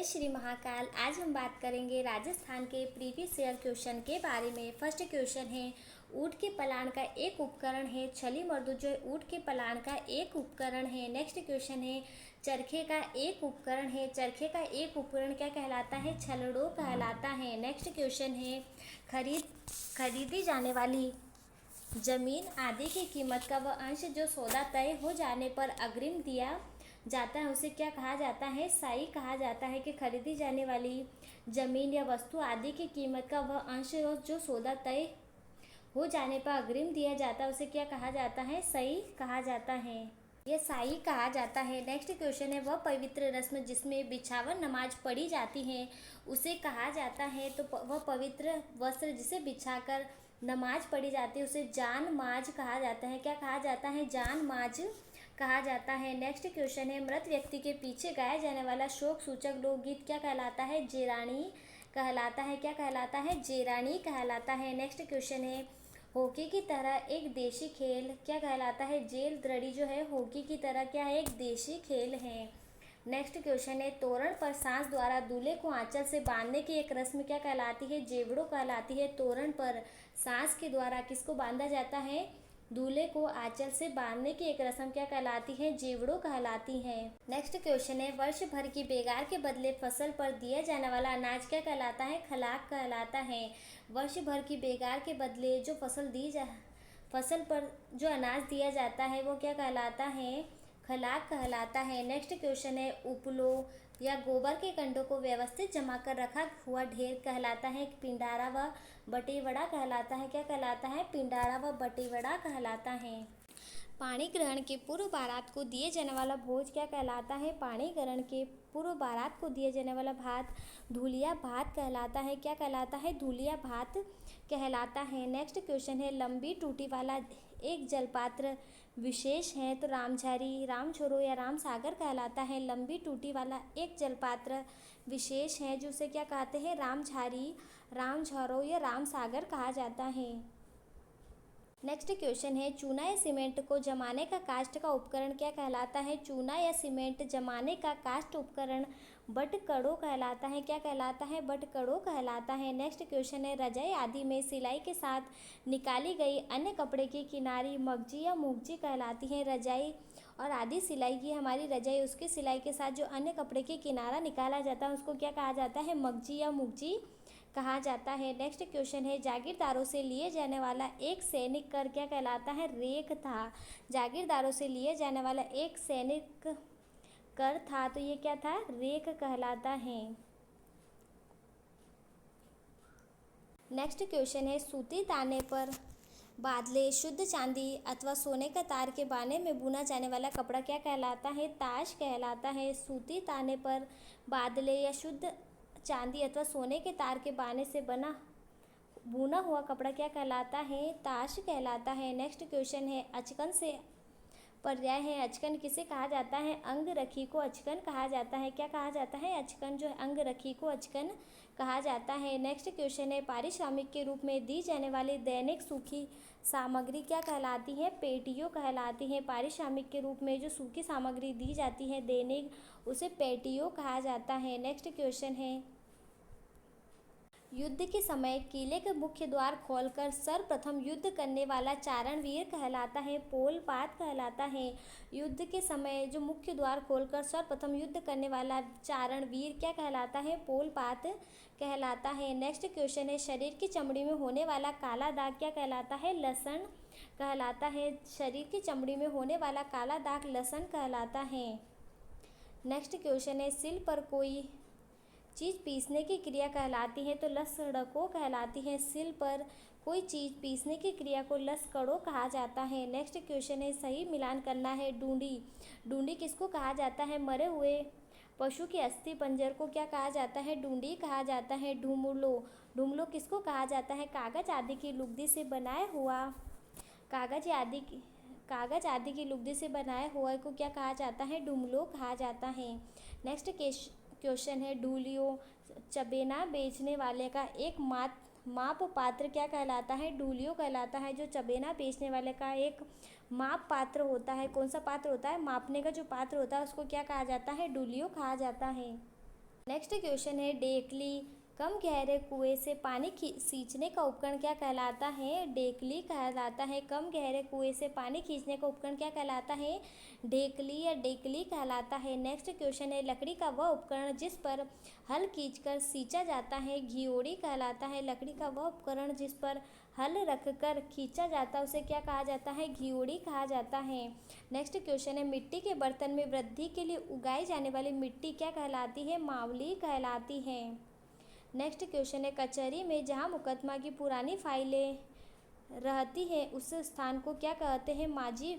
जय श्री महाकाल। आज हम बात करेंगे राजस्थान के प्रीवियस ईयर क्वेश्चन के बारे में। फर्स्ट क्वेश्चन है, ऊँट के पलाण का एक उपकरण है छली मर्दू, जो ऊँट के पलाण का एक उपकरण है। नेक्स्ट क्वेश्चन है, चरखे का एक उपकरण है। चरखे का एक उपकरण क्या कहलाता है? छलड़ो कहलाता है। नेक्स्ट क्वेश्चन है, खरीदी जाने वाली जमीन आदि की कीमत का वह अंश जो सौदा तय हो जाने पर अग्रिम दिया जाता है उसे क्या कहा जाता है? साई कहा जाता है। कि खरीदी जाने वाली जमीन या वस्तु आदि की कीमत का वह अंश जो सौदा तय हो जाने पर अग्रिम दिया जाता है उसे क्या कहा जाता है? सही कहा जाता है। यह साई कहा जाता है। नेक्स्ट क्वेश्चन है, वह पवित्र रस्म जिसमें बिछावर नमाज पढ़ी जाती है उसे कहा जाता है। तो वह पवित्र वस्त्र जिसे बिछाकर नमाज पढ़ी जाती है उसे जान माज कहा जाता है। क्या कहा जाता है? जान माज कहा जाता है। नेक्स्ट क्वेश्चन है, मृत व्यक्ति के पीछे गाया जाने वाला शोक सूचक लोकगीत क्या कहलाता है? जेरानी कहलाता है। क्या कहलाता है? जेरानी कहलाता है। नेक्स्ट क्वेश्चन है, हॉकी की तरह एक देशी खेल क्या कहलाता है? जेल द्रड़ी जो है हॉकी की तरह क्या है? एक देशी खेल है। नेक्स्ट क्वेश्चन है, तोरण पर सास द्वारा दूल्हे को आंचल से बांधने की एक रस्म क्या कहलाती है? जेवड़ो कहलाती है। तोरण पर सास के द्वारा किसको बांधा जाता है? दूल्हे को आंचल से बांधने की एक रस्म क्या कहलाती है? जेवड़ो कहलाती है। नेक्स्ट क्वेश्चन है, वर्ष भर की बेगार के बदले फसल पर दिया जाने वाला अनाज क्या कहलाता है? खलाक कहलाता है। वर्ष भर की बेगार के बदले जो फसल पर जो अनाज दिया जाता है वो क्या कहलाता है? खलाक कहलाता है। नेक्स्ट क्वेश्चन है, उपलो या गोबर के कंडों को व्यवस्थित जमा कर रखा हुआ ढेर कहलाता है। पिंडारा व बटेवड़ा कहलाता है। क्या कहलाता है? पिंडारा व बटेवड़ा कहलाता है। पाणी ग्रहण के पूर्व बारात को दिए जाने वाला भोज क्या कहलाता है? पाणी ग्रहण के पूर्व बारात को दिए जाने वाला भात धूलिया भात कहलाता है। क्या कहलाता है? धूलिया भात कहलाता है। नेक्स्ट क्वेश्चन है, लंबी टूटी वाला एक जलपात्र विशेष है तो रामझारी, रामझोरो या रामसागर कहलाता है। लंबी टूटी वाला एक जलपात्र विशेष है जो उसे क्या कहते हैं? रामझारी, रामझोरो या रामसागर कहा जाता है। नेक्स्ट क्वेश्चन है, चूना या सीमेंट को जमाने का काष्ठ का उपकरण क्या कहलाता है? चूना या सीमेंट जमाने का काष्ठ उपकरण बटकड़ो कहलाता है। क्या कहलाता है? बटकड़ो कहलाता है। नेक्स्ट क्वेश्चन है, रजाई आदि में सिलाई के साथ निकाली गई अन्य कपड़े की किनारी मगजी या मुगजी कहलाती है। रजाई और आदि सिलाई की हमारी रजाई, उसकी सिलाई के साथ जो अन्य कपड़े की किनारा निकाला जाता है उसको क्या कहा जाता है? मगजी या मुगजी कहा जाता है। नेक्स्ट क्वेश्चन है, जागीरदारों से लिए जाने वाला एक सैनिक कर क्या कहलाता है? रेख था। जागीरदारों से लिए जाने वाला एक सैनिक कर था तो ये क्या था? रेख कहलाता है। नेक्स्ट क्वेश्चन है, सूती ताने पर बादले शुद्ध चांदी अथवा सोने का तार के बाने में बुना जाने वाला कपड़ा क्या कहलाता है? ताश कहलाता है। सूती ताने पर बादले या शुद्ध चांदी अथवा सोने के तार के बाने से बुना हुआ कपड़ा क्या कहलाता है? ताश कहलाता है। नेक्स्ट क्वेश्चन है, अचकन से पर्याय है। अचकन किसे कहा जाता है? अंगरखी को अचकन कहा जाता है। क्या कहा जाता है? अचकन जो है अंगरखी को अचकन कहा जाता है। नेक्स्ट क्वेश्चन है, पारिश्रमिक के रूप में दी जाने वाली दैनिक सूखी सामग्री क्या कहलाती है? पेटियों कहलाती है। पारिश्रमिक के रूप में जो सूखी सामग्री दी जाती है दैनिक, उसे पेटियों कहा जाता है। नेक्स्ट क्वेश्चन है, युद्ध के समय किले के मुख्य द्वार खोलकर सर्वप्रथम युद्ध करने वाला चारणवीर कहलाता है। पोलपात कहलाता है। युद्ध के समय जो मुख्य द्वार खोलकर सर्वप्रथम युद्ध करने वाला चारणवीर क्या कहलाता है? पोलपात कहलाता है। नेक्स्ट क्वेश्चन है, शरीर की चमड़ी में होने वाला काला दाग क्या कहलाता है? लसण कहलाता है। शरीर की चमड़ी में होने वाला काला दाग लसण कहलाता है। नेक्स्ट क्वेश्चन है, सिल पर कोई चीज़ पीसने की क्रिया कहलाती है तो लसड़को कहलाती है। सिल पर कोई चीज़ पीसने की क्रिया को लसकड़ो कहा जाता है। नेक्स्ट क्वेश्चन है, सही मिलान करना है। डूंडी, डूंडी किसको कहा जाता है? मरे हुए पशु के अस्थि पंजर को क्या कहा जाता है? डूंडी कहा जाता है। ढुमलो, ढुमलो किसको कहा जाता है? कागज आदि की लुगदी से बनाया हुआ कागज आदि की लुगदी से बनाए हुए को क्या कहा जाता है? डुमलो कहा जाता है। नेक्स्ट क्वेश्चन है, डूलियो, चबेना बेचने वाले का एक माप पात्र क्या कहलाता है? डूलियो कहलाता है। जो चबेना बेचने वाले का एक माप पात्र होता है, कौन सा पात्र होता है? मापने का जो पात्र होता है उसको क्या कहा जाता है? डूलियो कहा जाता है। नेक्स्ट क्वेश्चन है डेकली। कम गहरे कुएं से पानी सींचने का उपकरण क्या कहलाता है? डेकली कहलाता है। कम गहरे कुएं से पानी खींचने का उपकरण क्या कहलाता है? ढेकली या डेकली कहलाता है। नेक्स्ट क्वेश्चन है लकड़ी का वह उपकरण जिस पर हल खींचकर सींचा जाता है घियोड़ी कहलाता है। लकड़ी का वह उपकरण जिस पर हल रखकर खींचा जाता है उसे क्या कहा जाता है? घियोड़ी कहा जाता है। नेक्स्ट क्वेश्चन है मिट्टी के बर्तन में वृद्धि के लिए उगाई जाने वाली मिट्टी क्या कहलाती है? मावली कहलाती है। नेक्स्ट क्वेश्चन है कचहरी में जहां मुकदमा की पुरानी फाइलें रहती है उस स्थान को क्या कहते हैं?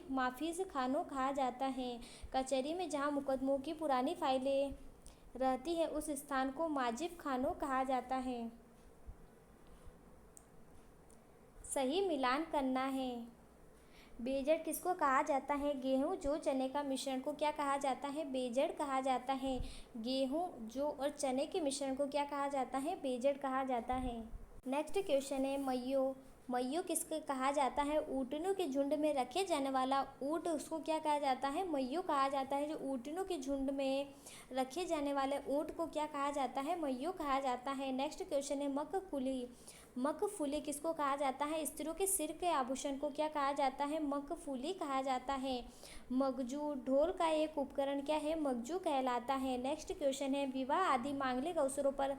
माफिज खानों कहा जाता है। कचहरी में जहां मुकदमों की पुरानी फाइलें रहती है उस स्थान को माजिब खानों कहा जाता है। सही मिलान करना है। बेजड़ किसको कहा जाता है? गेहूं जौ चने का मिश्रण को क्या कहा जाता है? बेजड़ कहा जाता है। गेहूं जौ और चने के मिश्रण को क्या कहा जाता है? बेजड़ कहा जाता है। नेक्स्ट क्वेश्चन है मइयो। मइयो किसको कहा जाता है? ऊँटनों के झुंड में रखे जाने वाला ऊँट उसको क्या कहा जाता है? मइयो कहा जाता है। जो ऊँटनों के झुंड में रखे जाने वाले ऊँट को क्या कहा जाता है? मइयो कहा जाता है। नेक्स्ट क्वेश्चन है मकफुली। मकफुली किसको कहा जाता है? स्त्रियों के सिर के आभूषण को क्या कहा जाता है? मकफुली कहा जाता है। मगजू ढोल का एक उपकरण क्या है? मगजू कहलाता है। नेक्स्ट क्वेश्चन है विवाह आदि मांगलिक अवसरों पर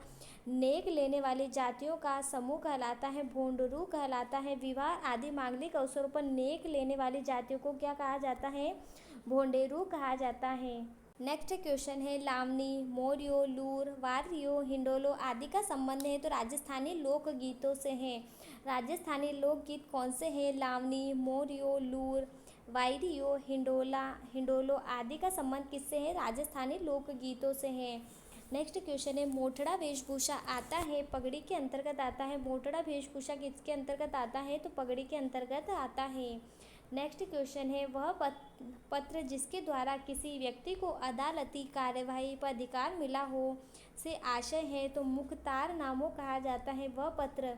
नेक लेने वाली जातियों का समूह कहलाता है भोंडरू कहलाता है। विवाह आदि मांगलिक अवसरों पर नेक लेने वाली जातियों को क्या कहा जाता है? भोंडेरू कहा जाता है। नेक्स्ट क्वेश्चन है लावनी, मोरियो, लूर, वारियो, हिंडोलो आदि का संबंध है तो राजस्थानी लोकगीतों से है। राजस्थानी लोकगीत कौन से हैं? लावनी, मोरियो, लूर, वायरियो, हिंडोलो आदि का संबंध किससे है? राजस्थानी लोकगीतों से है। नेक्स्ट क्वेश्चन है मोटड़ा वेशभूषा आता है पगड़ी के अंतर्गत आता है। मोटड़ा वेशभूषा किसके अंतर्गत आता है? तो पगड़ी के अंतर्गत आता है। नेक्स्ट क्वेश्चन है वह पत्र जिसके द्वारा किसी व्यक्ति को अदालती कार्यवाही पर अधिकार मिला हो से आशय है तो मुख्तारनामा कहा जाता है। वह पत्र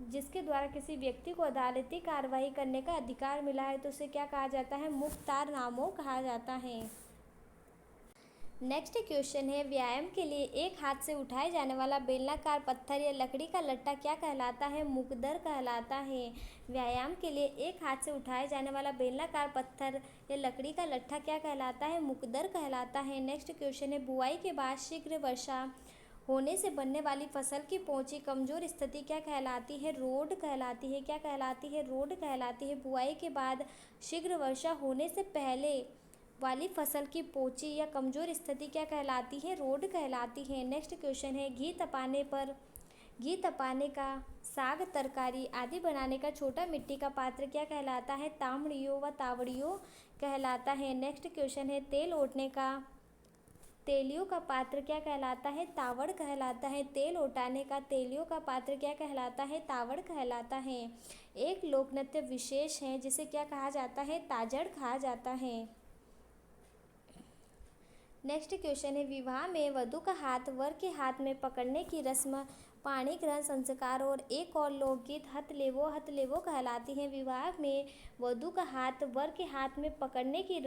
जिसके द्वारा किसी व्यक्ति को अदालती कार्यवाही करने का अधिकार मिला है तो उसे क्या कहा जाता है? मुख्तारनामा कहा जाता है। नेक्स्ट क्वेश्चन है व्यायाम के लिए एक हाथ से उठाए जाने वाला बेलनाकार पत्थर या लकड़ी का लट्टा क्या कहलाता है? मुकदर कहलाता है। व्यायाम के लिए एक हाथ से उठाए जाने वाला बेलनाकार पत्थर या लकड़ी का लट्ठा क्या कहलाता है? मुकदर कहलाता है। नेक्स्ट क्वेश्चन है बुआई के बाद शीघ्र वर्षा होने से बनने वाली फसल की पहुंची कमजोर स्थिति क्या कहलाती है? रोड कहलाती है। क्या कहलाती है? रोड कहलाती है। बुआई के बाद शीघ्र वर्षा होने से पहले वाली फसल की पोची या कमजोर स्थिति क्या कहलाती है? रोड कहलाती है। नेक्स्ट क्वेश्चन है घी तपाने का साग तरकारी आदि बनाने का छोटा मिट्टी का पात्र क्या कहलाता है? तामड़ियों व तावड़ियों कहलाता है। नेक्स्ट क्वेश्चन है तेल ओटने का तेलियों का पात्र क्या कहलाता है? तावड़ कहलाता है। तेल ओटाने का तेलियों का पात्र क्या कहलाता है? तावड़ कहलाता है। एक लोक नृत्य विशेष है जिसे क्या कहा जाता है? ताजड़ कहा जाता है। नेक्स्ट क्वेश्चन है विवाह में वधू का हाथ वर के हाथ में पकड़ने की रस्म पाणी ग्रहण संस्कार और एक और लोकगीत हथलेवो कहलाती है। विवाह में वधू का हाथ वर के हाथ में पकड़ाने की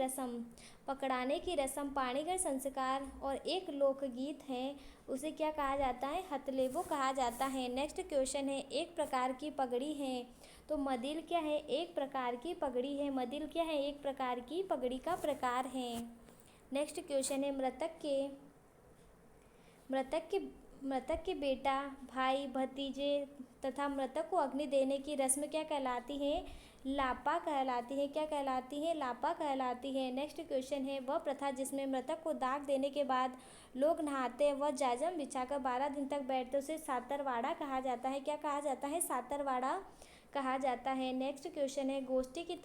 रस्म पाणी ग्रहण संस्कार और एक लोकगीत है उसे क्या कहा जाता है? हथलेवो कहा जाता है। नेक्स्ट क्वेश्चन है एक प्रकार की पगड़ी है तो मदिल क्या है? एक प्रकार की पगड़ी है। मदिल क्या है? एक प्रकार की पगड़ी का प्रकार है। नेक्स्ट क्वेश्चन है मृतक के बेटा भाई भतीजे तथा मृतक को अग्नि देने की रस्म क्या कहलाती है? लापा कहलाती है। क्या कहलाती है? लापा कहलाती है। नेक्स्ट क्वेश्चन है वह प्रथा जिसमें मृतक को दाग देने के बाद लोग नहाते व जाजम बिछाकर 12 दिन तक बैठते उसे सातरवाड़ा कहा जाता है। क्या कहा जाता है? सातरवाड़ा कहा जाता है। नेक्स्ट क्वेश्चन है गोष्ठी की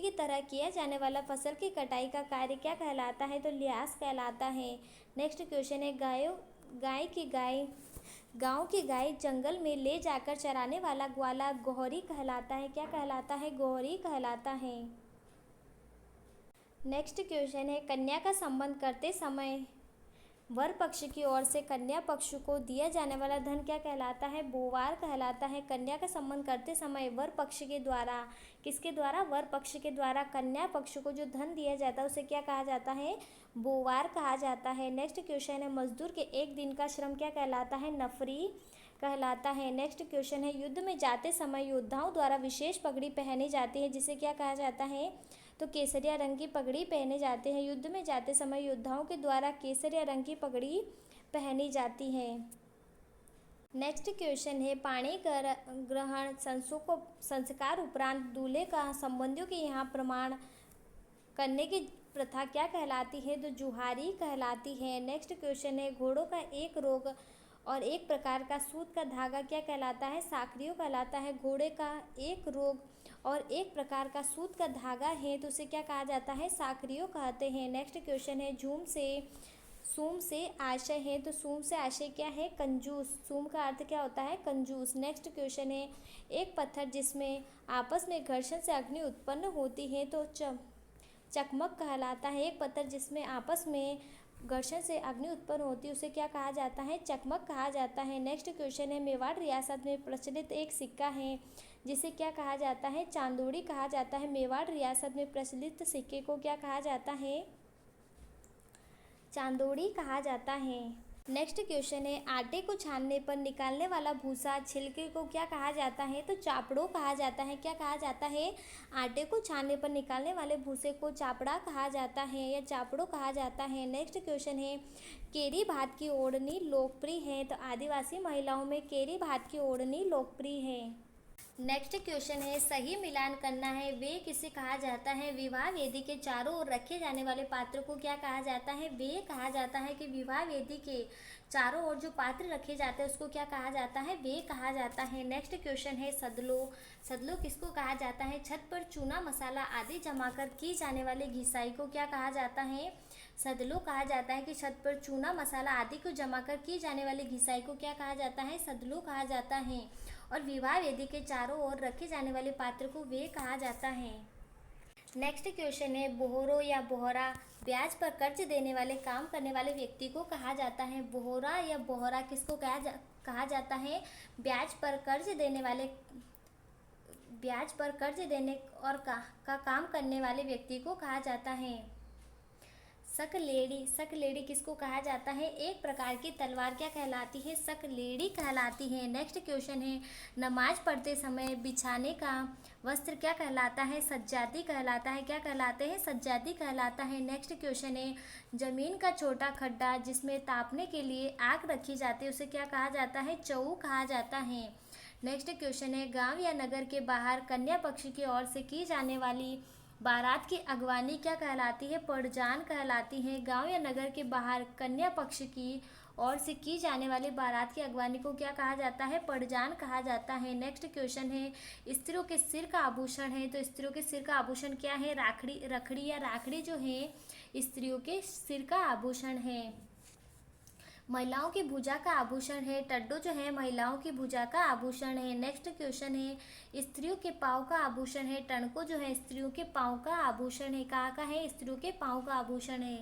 तरह किया जाने वाला फसल की कटाई का कार्य क्या कहलाता है? तो लिहाज कहलाता है। नेक्स्ट क्वेश्चन है गांव की गाय जंगल में ले जाकर चराने वाला ग्वाला गोहरी कहलाता है। क्या कहलाता है? गोहरी कहलाता है। नेक्स्ट क्वेश्चन है कन्या का संबंध करते समय वर पक्ष की ओर से कन्या पक्ष को दिया जाने वाला धन क्या कहलाता है? बोवार कहलाता है। कन्या का संबंध करते समय वर पक्ष के द्वारा, किसके द्वारा? वर पक्ष के द्वारा कन्या पक्ष को जो धन दिया जाता है उसे क्या कहा जाता है? बोवार कहा जाता है। नेक्स्ट क्वेश्चन है, मजदूर के एक दिन का श्रम क्या कहलाता है? नफरी कहलाता है। नेक्स्ट क्वेश्चन है, युद्ध में जाते समय योद्धाओं द्वारा विशेष पगड़ी पहनी जाती है जिसे क्या कहा जाता है? तो केसरिया रंग की पगड़ी पहने जाते हैं। युद्ध में जाते समय योद्धाओं के द्वारा केसरिया रंग की पगड़ी पहनी जाती है। नेक्स्ट क्वेश्चन है, पाणी ग्रहण संस्कार उपरांत दूल्हे का संबंधियों के यहाँ प्रमाण करने की प्रथा क्या कहलाती है? तो जुहारी कहलाती है। नेक्स्ट क्वेश्चन है, घोड़ों का एक रोग और एक प्रकार का सूत का धागा क्या कहलाता है? साकरियो कहलाता है। घोड़े का एक रोग और एक प्रकार का सूत का धागा है तो उसे क्या कहा जाता है? साकरियो कहते हैं। नेक्स्ट क्वेश्चन है, सूम से आशय है तो सूम से आशय क्या है? कंजूस। सूम का अर्थ क्या होता है? कंजूस। नेक्स्ट क्वेश्चन है, एक पत्थर जिसमें आपस में घर्षण से अग्नि उत्पन्न होती है तो चकमक कहलाता है। एक पत्थर जिसमें आपस में घर्षण से अग्नि उत्पन्न होती है उसे क्या कहा जाता है? चकमक कहा जाता है। नेक्स्ट क्वेश्चन है, मेवाड़ रियासत में प्रचलित एक सिक्का है जिसे क्या कहा जाता है? चांदोड़ी कहा जाता है। मेवाड़ रियासत में प्रचलित सिक्के को क्या कहा जाता है? चांदोड़ी कहा जाता है। नेक्स्ट क्वेश्चन है, आटे को छानने पर निकालने वाला भूसा छिलके को क्या कहा जाता है? तो चापड़ो कहा जाता है। क्या कहा जाता है? आटे को छानने पर निकालने वाले भूसे को चापड़ा कहा जाता है या चापड़ो कहा जाता है। नेक्स्ट क्वेश्चन है, केरी भात की ओढ़नी लोकप्रिय है तो आदिवासी महिलाओं में केरी भात की ओढ़नी लोकप्रिय है। नेक्स्ट क्वेश्चन है, सही मिलान करना है वे किसे कहा जाता है? विवाह वेदी के चारों ओर रखे जाने वाले पात्र को क्या कहा जाता है? वे कहा जाता है कि विवाह वेदी के चारों ओर जो पात्र रखे जाते हैं उसको क्या कहा जाता है? वे कहा जाता है। नेक्स्ट क्वेश्चन है, सदलो किसको कहा जाता है? छत पर चूना मसाला आदि जमाकर की जाने वाली घिसाई को क्या कहा जाता है? सदलो कहा जाता है कि छत पर चूना मसाला आदि को जमाकर की जाने वाली घिसाई को क्या कहा जाता है? सदलो कहा जाता है। और विवाह वेदी के चारों ओर रखे जाने वाले पात्र को वे कहा जाता है। नेक्स्ट क्वेश्चन है, बोहरो या बोहरा ब्याज पर कर्ज देने वाले काम करने वाले व्यक्ति को कहा जाता है। बोहरा या बोहरा किसको कहा जाता है? ब्याज पर कर्ज देने और का काम करने वाले व्यक्ति को कहा जाता है। सकलेड़ी किसको कहा जाता है? एक प्रकार की तलवार क्या कहलाती है? सकलेड़ी कहलाती है। नेक्स्ट क्वेश्चन है, नमाज पढ़ते समय बिछाने का वस्त्र क्या कहलाता है? सज्जादी कहलाता है। क्या कहलाते हैं? सज्जादी कहलाता है। नेक्स्ट क्वेश्चन है, जमीन का छोटा खड्डा जिसमें तापने के लिए आग रखी जाती है उसे क्या कहा जाता है? चऊ कहा जाता है। नेक्स्ट क्वेश्चन है, गांव या नगर के बाहर कन्या पक्ष की ओर से की जाने वाली बारात की अगवानी क्या कहलाती है? पड़जान कहलाती है। गांव या नगर के बाहर कन्या पक्ष की ओर से की जाने वाली बारात की अगवानी को क्या कहा जाता है? पड़जान कहा जाता है। नेक्स्ट क्वेश्चन है, स्त्रियों के सिर का आभूषण है तो स्त्रियों के सिर का आभूषण क्या है? रखड़ी या राखड़ी जो है स्त्रियों के सिर का आभूषण है। महिलाओं की भुजा का आभूषण है टड्डो जो है महिलाओं की भुजा का आभूषण है। नेक्स्ट क्वेश्चन है, स्त्रियों के पाँव का आभूषण है टणको जो है स्त्रियों के पाँव का आभूषण है। कहाँ का है? स्त्रियों के पाँव का आभूषण है।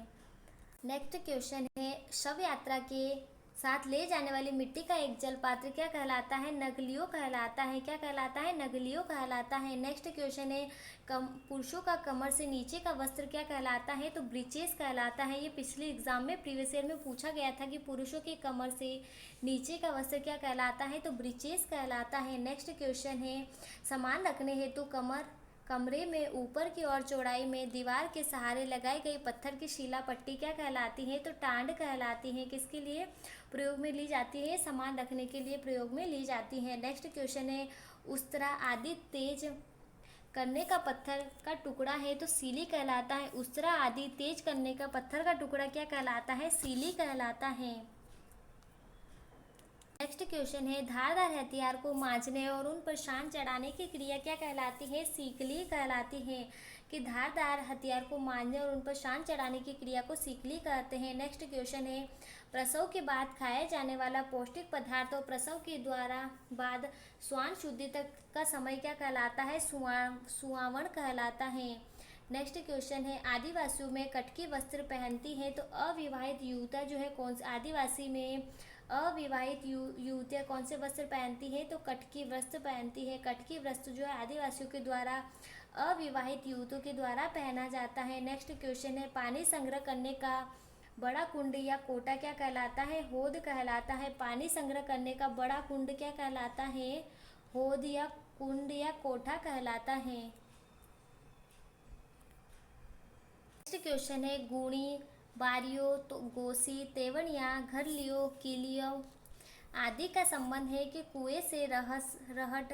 नेक्स्ट क्वेश्चन है, शव यात्रा के साथ ले जाने वाली मिट्टी का एक जल पात्र क्या कहलाता है? नगलियो कहलाता है। क्या कहलाता है? नगलियो कहलाता है। नेक्स्ट क्वेश्चन है, पुरुषों का कमर से नीचे का वस्त्र क्या कहलाता है? तो ब्रीचेस कहलाता है। ये पिछले एग्जाम में प्रीवियस ईयर में पूछा गया था कि पुरुषों के कमर से नीचे का वस्त्र क्या कहलाता है? तो ब्रीचेस कहलाता है। नेक्स्ट क्वेश्चन है, सामान रखने हेतु कमरे में ऊपर की ओर चौड़ाई में दीवार के सहारे लगाई गई पत्थर की शिला पट्टी क्या कहलाती है? तो टांड कहलाती है। किसके लिए प्रयोग में ली जाती है? सामान रखने के लिए प्रयोग में ली जाती है। नेक्स्ट क्वेश्चन है, उस्तरा आदि तेज करने का पत्थर का टुकड़ा है तो सीली कहलाता है। उस्तरा आदि तेज करने का पत्थर का टुकड़ा क्या कहलाता है? सीली कहलाता है। नेक्स्ट क्वेश्चन है, धारदार हथियार को मांझने और उन पर शान चढ़ाने की क्रिया क्या कहलाती है? सीकली कहलाती है। कि धारदार हथियार को मांझने और उन पर शान चढ़ाने की क्रिया को सीकली कहते हैं। नेक्स्ट क्वेश्चन है, प्रसव के बाद खाया जाने वाला पौष्टिक पदार्थ और प्रसव के बाद स्वान शुद्धि तक का समय क्या कहलाता है? सुआवण कहलाता है। नेक्स्ट क्वेश्चन है आदिवासियों में कटकी वस्त्र पहनती हैं, तो अविवाहित युवता जो है कौन से आदिवासी में अविवाहित युवतियाँ कौन से वस्त्र पहनती है, तो कटकी वस्त्र पहनती है। कटकी वस्त्र जो है आदिवासियों के द्वारा अविवाहित युवतियों के द्वारा पहना जाता है। नेक्स्ट क्वेश्चन है पानी संग्रह करने का बड़ा कुंड या कोटा क्या कहलाता है, हौद कहलाता है। पानी संग्रह करने का बड़ा कुंड क्या कहलाता है, हौद या कुंड या कोठा कहलाता है। नेक्स्ट क्वेश्चन है गुणी, बारियो, तो गोसी, तेवड़िया, घरलियो, कीलियो आदि का संबंध है कि कुएं से रहट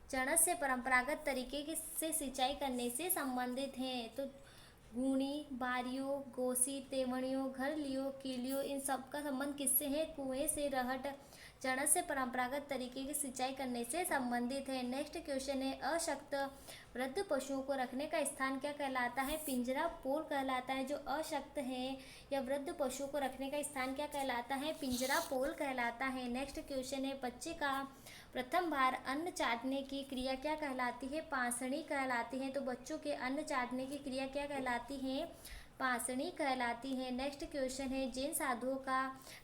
चणस से परंपरागत तरीके से सिंचाई करने से संबंधित हैं। तो गुणी, बारियो, गोसी, तेवड़ियों, घरलियो, कीलियो इन सब का संबंध किससे है, कुएं से रहट चणस से परंपरागत तरीके की सिंचाई करने से संबंधित है। नेक्स्ट क्वेश्चन है अशक्त वृद्ध पशुओं को रखने का स्थान क्या कहलाता है, पिंजरा पोल कहलाता है। जो अशक्त है या वृद्ध पशुओं को रखने का स्थान क्या कहलाता है, पिंजरा पोल कहलाता है। नेक्स्ट क्वेश्चन है बच्चे का प्रथम बार अन्न चाटने की क्रिया क्या कहलाती है, पासणी कहलाती है। तो बच्चों के अन्न चाटने की क्रिया क्या कहलाती है, पासणी कहलाती है। नेक्स्ट क्वेश्चन है जैन साधुओं का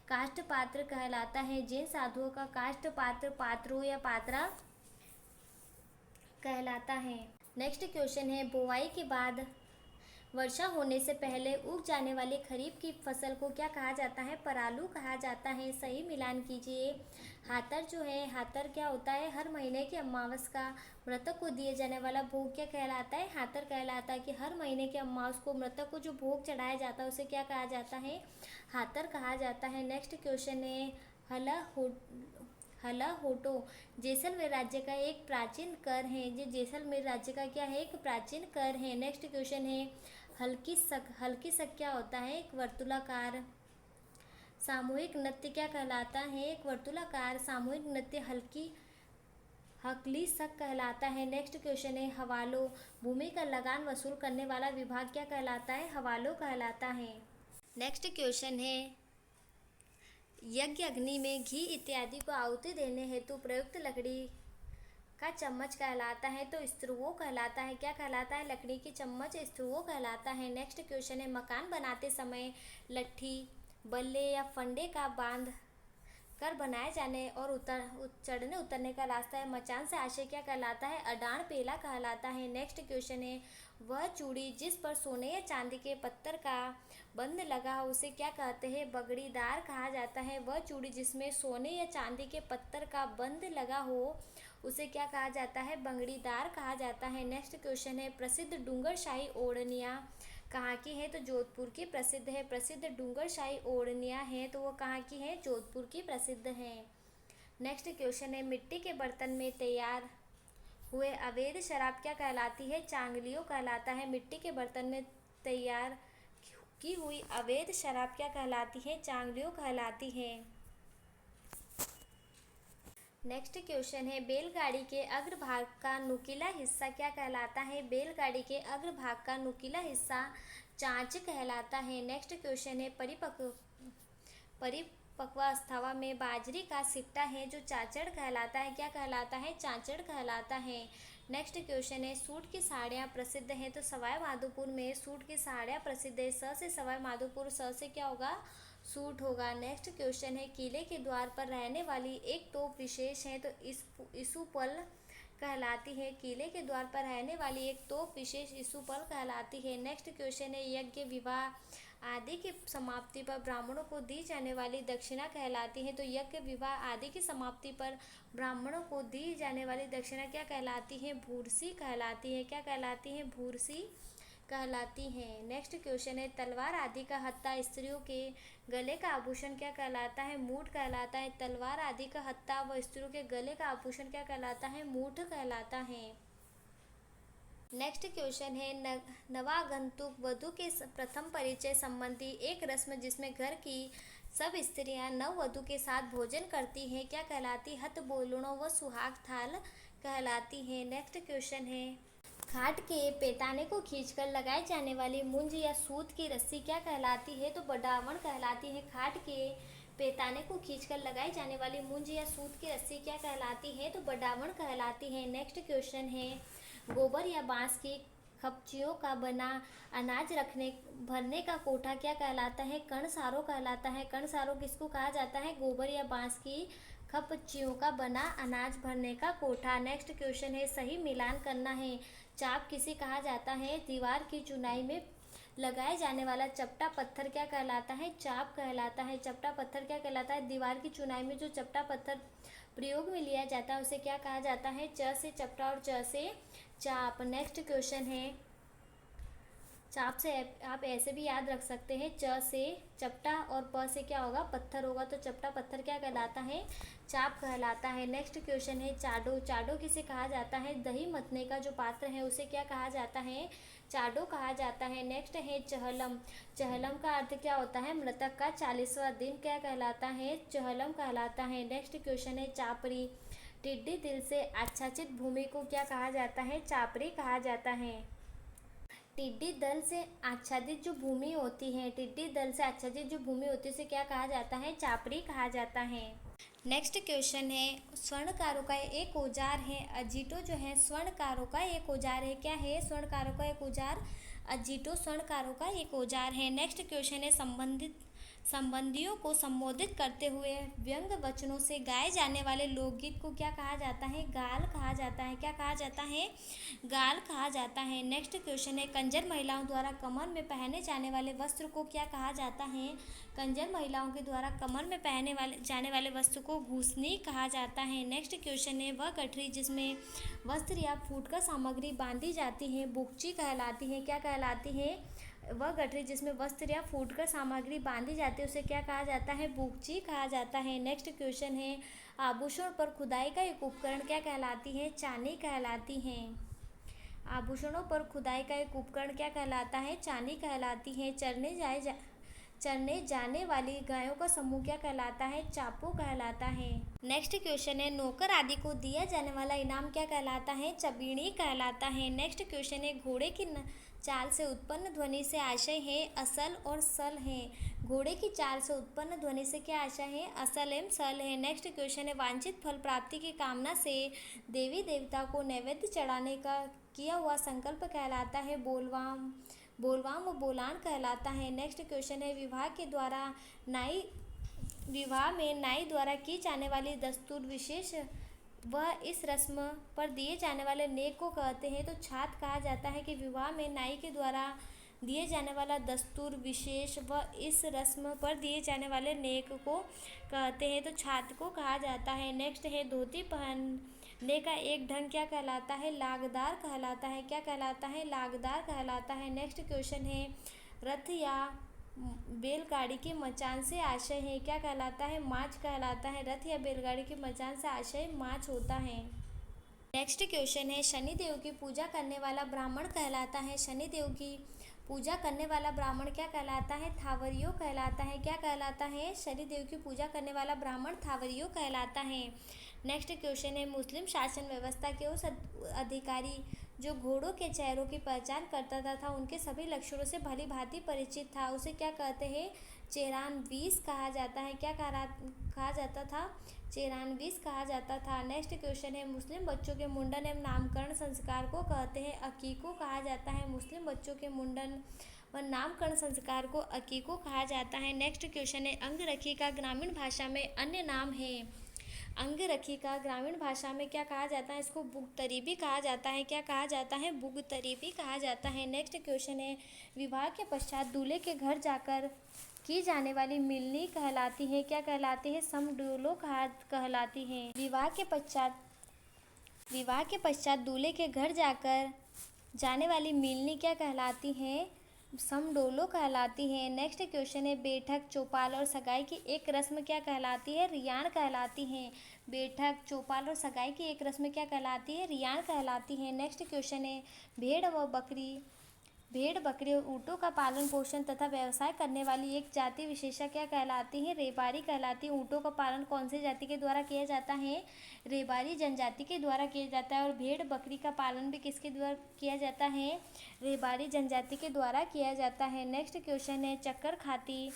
काष्ठ पात्र कहलाता है। जैन साधुओं का काष्ठ पात्र पात्रो या पात्रा कहलाता है। नेक्स्ट क्वेश्चन है बुआई के बाद वर्षा होने से पहले उग जाने वाली खरीफ की फसल को क्या कहा जाता है, परालू कहा जाता है। सही मिलान कीजिए। हातर जो है, हातर क्या होता है, हर महीने की अमावस का मृतक को दिए जाने वाला भोग क्या कहलाता है, हातर कहलाता है। कि हर महीने के अमावस को मृतक को जो भोग चढ़ाया जाता है उसे क्या कहा जाता है, हातर कहा जाता है। नेक्स्ट क्वेश्चन है हला होटो जैसलमेर राज्य का एक प्राचीन कर है। ये जैसलमेर राज्य का क्या है, एक प्राचीन कर है। नेक्स्ट क्वेश्चन है हल्की सक क्या होता है, एक वर्तुलाकार सामूहिक नृत्य क्या कहलाता है, एक वर्तुलाकार सामूहिक नृत्य हकली सक कहलाता है। नेक्स्ट क्वेश्चन है हवालो भूमि का लगान वसूल करने वाला विभाग क्या कहलाता है, हवालो कहलाता है। नेक्स्ट क्वेश्चन है यज्ञ अग्नि में घी इत्यादि को आहुति देने हेतु प्रयुक्त लकड़ी का चम्मच कहलाता है, तो स्त्रुवो कहलाता है। क्या कहलाता है, लकड़ी की चम्मच स्त्रुवो कहलाता है। नेक्स्ट क्वेश्चन है मकान बनाते समय लट्ठी, बल्ले या फंडे का बांध कर बनाए जाने और चढ़ने उतरने का रास्ता है मचान से आशय क्या कहलाता है, अडान पेला कहलाता है। नेक्स्ट क्वेश्चन है वह चूड़ी जिस पर सोने या चांदी के पत्थर का बंद लगा हो उसे क्या कहते हैं, बगड़ीदार कहा जाता है। वह चूड़ी जिसमें सोने या चांदी के पत्थर का बंद लगा हो उसे क्या कहा जाता है, बंगड़ीदार कहा जाता है। नेक्स्ट क्वेश्चन है प्रसिद्ध डूंगरशाही ओढ़नियाँ कहाँ की है, तो जोधपुर की प्रसिद्ध है। प्रसिद्ध डूंगरशाही ओढ़नियाँ हैं तो वो कहाँ की है, जोधपुर की प्रसिद्ध है। नेक्स्ट क्वेश्चन है मिट्टी के बर्तन में तैयार हुए अवैध शराब क्या कहलाती है, चांगलियो कहलाता है। मिट्टी के बर्तन में तैयार की हुई अवैध शराब क्या कहलाती है, चांगलियो कहलाती है। नेक्स्ट क्वेश्चन है बैलगाड़ी के अग्रभाग का नुकीला हिस्सा क्या कहलाता है, बैलगाड़ी के अग्रभाग का नुकीला हिस्सा चांच कहलाता है। नेक्स्ट क्वेश्चन है परिपक्वावस्था में बाजरी का सिट्टा है जो चाचड़ कहलाता है, क्या कहलाता है, चाचड़ कहलाता है। नेक्स्ट क्वेश्चन है सूट की साड़ियाँ प्रसिद्ध हैं, तो सवाई माधोपुर में सूट की साड़ियाँ प्रसिद्ध है। स से सवाई माधोपुर, स से क्या होगा, सूट होगा। नेक्स्ट क्वेश्चन है किले के द्वार पर रहने वाली एक तोप विशेष है, तो इसुपल कहलाती है। किले के द्वार पर रहने वाली एक तोप विशेष इसुपल कहलाती है। नेक्स्ट क्वेश्चन है यज्ञ विवाह आदि की समाप्ति पर ब्राह्मणों को दी जाने वाली दक्षिणा कहलाती है, तो यज्ञ विवाह आदि की समाप्ति पर ब्राह्मणों को दी जाने वाली दक्षिणा क्या कहलाती है, भूरसी कहलाती है। क्या कहलाती है, भूरसी कहलाती हैं। नेक्स्ट क्वेश्चन है तलवार आदि का हत्था स्त्रियों के गले का आभूषण क्या कहलाता है, मूठ कहलाता है। तलवार आदि का हत्था व स्त्रियों के गले का आभूषण क्या कहलाता है, मूठ कहलाता है। नेक्स्ट क्वेश्चन है नवागंतुक वधू के प्रथम परिचय संबंधी एक रस्म जिसमें घर की सब स्त्रियां नववधू के साथ भोजन करती हैं क्या कहलाती, हथ बोलणों व सुहाग थाल कहलाती है। नेक्स्ट क्वेश्चन है खाट के पेताने को खींचकर लगाई जाने वाली मुंज या सूत की रस्सी क्या कहलाती है, तो बडावण कहलाती है। खाट के पेताने को खींचकर लगाई जाने वाली मुंज या सूत की रस्सी क्या कहलाती है, तो बडावण कहलाती है। नेक्स्ट क्वेश्चन है गोबर या बांस की खपचियों का बना अनाज रखने भरने का कोठा क्या कहलाता है? कर्णसारों कहलाता है। कर्णसारों किसको कहा जाता है? गोबर या बांस की खपचियों का बना अनाज भरने का कोठा। नेक्स्ट क्वेश्चन है, सही मिलान करना है। चाप किसे कहा जाता है? दीवार की चुनाई में लगाए जाने वाला चपटा पत्थर क्या कहलाता है? चाप कहलाता है। चपटा पत्थर क्या कहलाता है? दीवार की चुनाई में जो चपटा पत्थर प्रयोग में लिया जाता है उसे क्या कहा जाता है? च से चपटा और च से चाप। नेक्स्ट क्वेश्चन है, चाप से आप ऐसे भी याद रख सकते हैं, च से चपटा और प से क्या होगा? पत्थर होगा, तो चपटा पत्थर क्या कहलाता है? चाप कहलाता है। नेक्स्ट क्वेश्चन है, चाडो। चाडो किसे कहा जाता है? दही मथने का जो पात्र है उसे क्या कहा जाता है? चाडो कहा जाता है। नेक्स्ट है, चहलम। चहलम का अर्थ क्या होता है? मृतक का 40वां दिन क्या कहलाता है? चहलम कहलाता है। नेक्स्ट क्वेश्चन है, चापरी। टिड्डी दिल से आच्छादित भूमि को क्या कहा जाता है? चापरी कहा जाता है। टिड्डी दल से आच्छादित जो भूमि होती है, टिड्डी दल से आच्छादित जो भूमि होती है उसे क्या कहा जाता है? चापड़ी कहा जाता है। नेक्स्ट क्वेश्चन है, स्वर्णकारों का एक औजार है। अजीटो जो है स्वर्णकारों का एक औजार है। क्या है? स्वर्णकारों का एक औजार। अजीटो स्वर्णकारों का एक औजार है। नेक्स्ट क्वेश्चन है, संबंधियों को संबोधित करते हुए व्यंग वचनों से गाए जाने वाले लोकगीत को क्या कहा जाता है? गाल कहा जाता है। क्या कहा जाता है? गाल कहा जाता है। नेक्स्ट क्वेश्चन है, कंजर महिलाओं द्वारा कमर में पहने जाने वाले वस्त्र को क्या कहा जाता है? कंजर महिलाओं के द्वारा कमर में पहने जाने वाले वस्त्र को घूसनी कहा जाता है। नेक्स्ट क्वेश्चन है, वह गठरी जिसमें वस्त्र या फूटकर सामग्री बांधी जाती है बुकची कहलाती है। क्या कहलाती है? वह गठरी जिसमें वस्त्र या फूटकर सामग्री बांधी जाती है उसे क्या कहा जाता है? बुकची कहा जाता है। नेक्स्ट क्वेश्चन है, आभूषण पर खुदाई का एक उपकरण क्या कहलाती है? चानी कहलाती है। आभूषणों पर खुदाई का एक उपकरण क्या कहलाता है? चानी कहलाती है। चरने जाने वाली गायों का समूह क्या कहलाता है? चापू कहलाता है। नेक्स्ट क्वेश्चन है, नौकर आदि को दिया जाने वाला इनाम क्या कहलाता है? चबीड़ी कहलाता है। नेक्स्ट क्वेश्चन है, घोड़े की चाल से उत्पन्न ध्वनि से आशय है असल और सल है। घोड़े की चाल से उत्पन्न ध्वनि से क्या आशय है? असल एवं सल है। नेक्स्ट क्वेश्चन है, वांछित फल प्राप्ति की कामना से देवी देवता को नैवेद्य चढ़ाने का किया हुआ संकल्प कहलाता है बोलवाम। बोलवाम व बोलान कहलाता है। नेक्स्ट क्वेश्चन है, विवाह में नाई द्वारा की जाने वाली दस्तूर विशेष वह इस रस्म पर दिए जाने वाले नेक को कहते हैं। तो छात कहा जाता है कि विवाह में नाई के द्वारा दिए जाने वाला दस्तूर विशेष व इस रस्म पर दिए जाने वाले नेक को कहते हैं। तो छात को कहा जाता है। नेक्स्ट है, धोती पहनने का एक ढंग क्या कहलाता है? लागदार कहलाता है। क्या कहलाता है? लागदार कहलाता है। नेक्स्ट क्वेश्चन है, रथ या बैलगाड़ी के मचान से आशय है क्या कहलाता है? माच कहलाता है। रथ या बैलगाड़ी के मचान से आशय माच होता है। नेक्स्ट क्वेश्चन है, शनिदेव की पूजा करने वाला ब्राह्मण कहलाता है। शनिदेव की पूजा करने वाला ब्राह्मण क्या कहलाता है? थावरियो कहलाता है। क्या कहलाता है? शनिदेव की पूजा करने वाला ब्राह्मण थावरियो कहलाता है। नेक्स्ट क्वेश्चन है, मुस्लिम शासन व्यवस्था के उस अधिकारी जो घोड़ों के चेहरों की पहचान करता था उनके सभी लक्षणों से भली भांति परिचित था उसे क्या कहते हैं? चेरानवीस कहा जाता है। क्या कहा जाता था? चेरानवीस कहा जाता था। नेक्स्ट क्वेश्चन है, मुस्लिम बच्चों के मुंडन एवं नामकरण संस्कार को कहते हैं अकीको कहा जाता है। मुस्लिम बच्चों के मुंडन व नामकरण संस्कार को अकीको कहा जाता है। नेक्स्ट क्वेश्चन है, अंगरखी का ग्रामीण भाषा में अन्य नाम है। अंगरखी का ग्रामीण भाषा में क्या कहा जाता है? इसको बुगतरी भी कहा जाता है। क्या कहा जाता है? बुगतरी भी कहा जाता है। नेक्स्ट क्वेश्चन है, विवाह के पश्चात दूल्हे के घर जाकर की जाने वाली मिलनी कहलाती है। क्या कहलाती है? समडोलो कहलाती है। विवाह के पश्चात दूल्हे के घर जाकर जाने वाली मिलनी क्या कहलाती है? समडोलो कहलाती है। नेक्स्ट क्वेश्चन है, बैठक, चौपाल और सगाई की एक रस्म क्या कहलाती है? रियान कहलाती है। बैठक, चौपाल और सगाई की एक रस्म क्या कहलाती है? रियान कहलाती है। नेक्स्ट क्वेश्चन है, भेड़ बकरी और ऊँटों का पालन पोषण तथा व्यवसाय करने वाली एक जाति विशेषा क्या कहलाती है? रेबारी कहलाती है। ऊँटों का पालन कौन सी जाति के द्वारा किया जाता है? रेबारी जनजाति के द्वारा किया जाता है। और भेड़ बकरी का पालन भी किसके द्वारा किया जाता है? रेबारी जनजाति के द्वारा किया जाता है। नेक्स्ट क्वेश्चन है, चक्कर खाती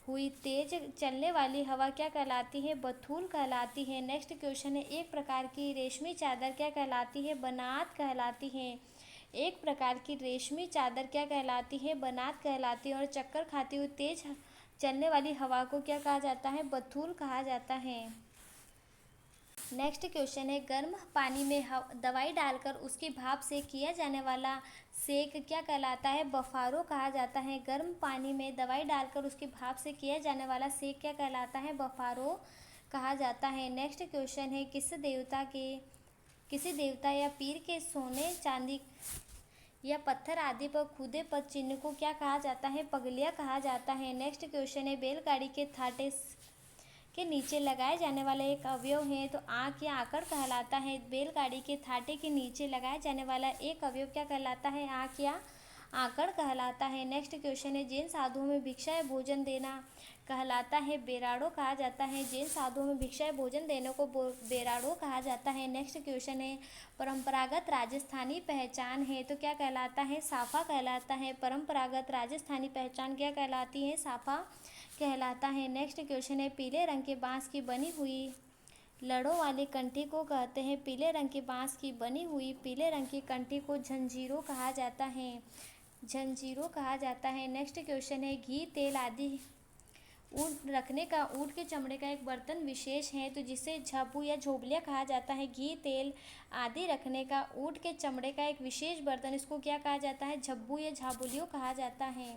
हुई तेज चलने वाली हवा क्या कहलाती है? बथूल कहलाती है। नेक्स्ट क्वेश्चन है, एक प्रकार की रेशमी चादर क्या कहलाती है? बनात कहलाती है। एक प्रकार की रेशमी चादर क्या कहलाती है? बनात कहलाती है। और चक्कर खाती हुई तेज चलने वाली हवा को क्या कहा जाता है? बथूल कहा जाता है। नेक्स्ट क्वेश्चन है, गर्म पानी में दवाई डालकर उसकी भाप से किया जाने वाला सेक क्या कहलाता है? बफारो कहा जाता है। गर्म पानी में दवाई डालकर उसकी भाप से किया जाने वाला सेक क्या कहलाता है? बफारो कहा जाता है। नेक्स्ट क्वेश्चन है, किसी देवता या पीर के सोने चांदी या पत्थर आदि पर खुदे पद चिन्ह को क्या कहा जाता है? पगलिया कहा जाता है। नेक्स्ट क्वेश्चन है, बैलगाड़ी के थाटे के नीचे लगाए जाने वाला एक अवयव है तो आँख या आकड़ कहलाता है। बैलगाड़ी के थाटे के नीचे लगाए जाने वाला एक अवयव क्या कहलाता है? आँख या आकड़ कहलाता है। नेक्स्ट क्वेश्चन है, जैन साधुओं में भिक्षा या भोजन देना कहलाता है? बेराड़ो कहा जाता है। जैन साधुओं में भिक्षा या भोजन देने को बेराड़ो कहा जाता है। नेक्स्ट क्वेश्चन है, परंपरागत राजस्थानी पहचान है तो क्या कहलाता है? साफा कहलाता है। परंपरागत राजस्थानी पहचान क्या कहलाती है? साफा कहलाता है। नेक्स्ट क्वेश्चन है, पीले रंग के बांस की बनी हुई लड़ों वाली कंठी को कहते हैं? पीले रंग के बांस की बनी हुई पीले रंग की कंठी को झंझीरों कहा जाता है। झंझीरों कहा जाता है। नेक्स्ट क्वेश्चन है, घी तेल आदि ऊँट रखने का ऊँट के चमड़े का एक बर्तन विशेष है तो जिसे झब्बू या झोबलिया कहा जाता है। घी तेल आदि रखने का ऊँट के चमड़े का एक विशेष बर्तन, इसको क्या कहा जाता है? झब्बू या झाबुलियो कहा जाता है।